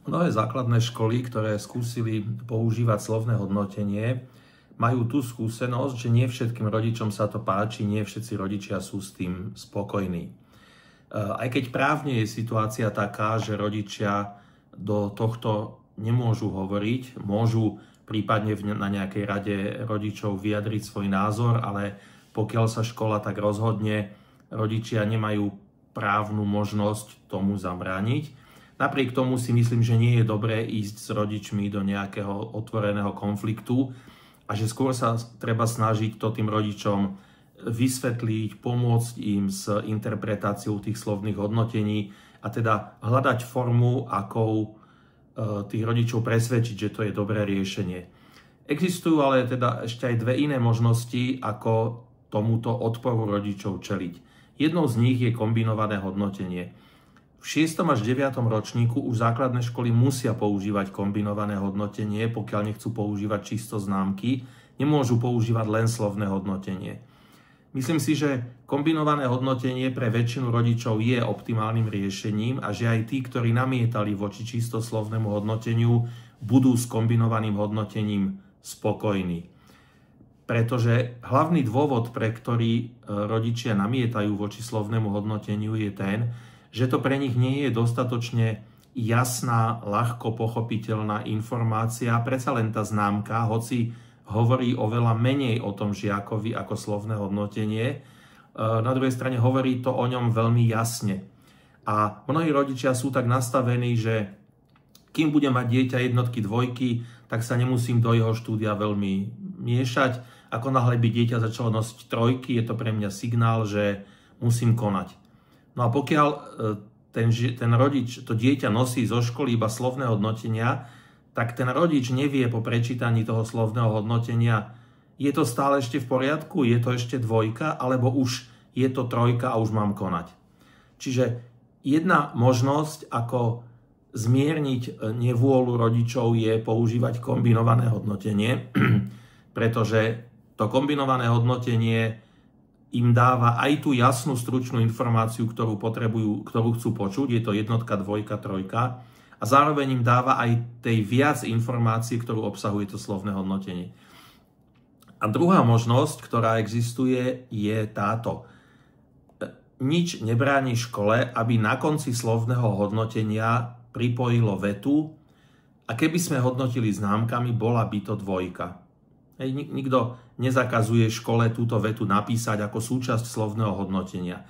Mnohé základné školy, ktoré skúsili používať slovné hodnotenie, majú tú skúsenosť, že nie všetkým rodičom sa to páči, nie všetci rodičia sú s tým spokojní. Aj keď právne je situácia taká, že rodičia do tohto nemôžu hovoriť, môžu prípadne na nejakej rade rodičov vyjadriť svoj názor, ale pokiaľ sa škola tak rozhodne, rodičia nemajú právnu možnosť tomu zabrániť. Napriek tomu si myslím, že nie je dobré ísť s rodičmi do nejakého otvoreného konfliktu a že skôr sa treba snažiť to tým rodičom vysvetliť, pomôcť im s interpretáciou tých slovných hodnotení a teda hľadať formu, akou tých rodičov presvedčiť, že to je dobré riešenie. Existujú ale teda ešte aj dve iné možnosti, ako tomuto odporu rodičov čeliť. Jednou z nich je kombinované hodnotenie. V 6. až 9. ročníku už základné školy musia používať kombinované hodnotenie, pokiaľ nechcú používať čisto známky, nemôžu používať len slovné hodnotenie. Myslím si, že kombinované hodnotenie pre väčšinu rodičov je optimálnym riešením a že aj tí, ktorí namietali voči čisto slovnému hodnoteniu, budú s kombinovaným hodnotením spokojní. Pretože hlavný dôvod, pre ktorý rodičia namietajú voči slovnému hodnoteniu, je ten, že to pre nich nie je dostatočne jasná, ľahko pochopiteľná informácia. Predsa len tá známka, hoci hovorí oveľa menej o tom žiakovi ako slovné hodnotenie, na druhej strane hovorí to o ňom veľmi jasne. A mnohí rodičia sú tak nastavení, že kým bude mať dieťa jednotky, dvojky, tak sa nemusím do jeho štúdia veľmi miešať. Ako náhle by dieťa začalo nosiť trojky, je to pre mňa signál, že musím konať. No a pokiaľ ten rodič, to dieťa nosí zo školy iba slovné hodnotenia, tak ten rodič nevie po prečítaní toho slovného hodnotenia, je to stále ešte v poriadku, je to ešte dvojka, alebo už je to trojka a už mám konať. Čiže jedna možnosť, ako zmierniť nevôľu rodičov, je používať kombinované hodnotenie, pretože to kombinované hodnotenie im dáva aj tú jasnú, stručnú informáciu, ktorú potrebujú, ktorú chcú počuť, je to jednotka, dvojka, trojka, a zároveň im dáva aj tej viac informácií, ktorú obsahuje to slovné hodnotenie. A druhá možnosť, ktorá existuje, je táto. Nič nebráni škole, aby na konci slovného hodnotenia pripojilo vetu a keby sme hodnotili známkami, bola by to dvojka. Nikto nezakazuje škole túto vetu napísať ako súčasť slovného hodnotenia.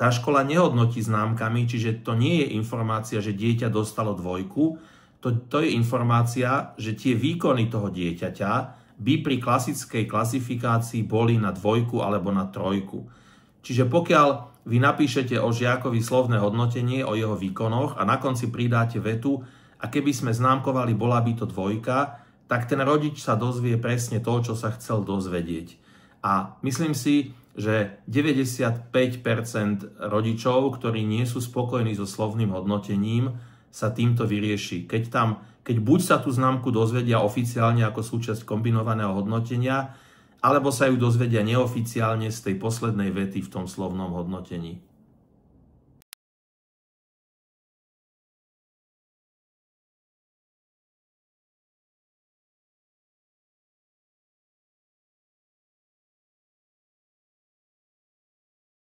Tá škola nehodnotí známkami, čiže to nie je informácia, že dieťa dostalo dvojku, to je informácia, že tie výkony toho dieťaťa by pri klasickej klasifikácii boli na dvojku alebo na trojku. Čiže pokiaľ vy napíšete o žiakovi slovné hodnotenie, o jeho výkonoch a na konci pridáte vetu a keby sme známkovali, bola by to dvojka, tak ten rodič sa dozvie presne to, čo sa chcel dozvedieť. A myslím si, že 95% rodičov, ktorí nie sú spokojní so slovným hodnotením, sa týmto vyrieši. Keď buď sa tú známku dozvedia oficiálne ako súčasť kombinovaného hodnotenia, alebo sa ju dozvedia neoficiálne z tej poslednej vety v tom slovnom hodnotení.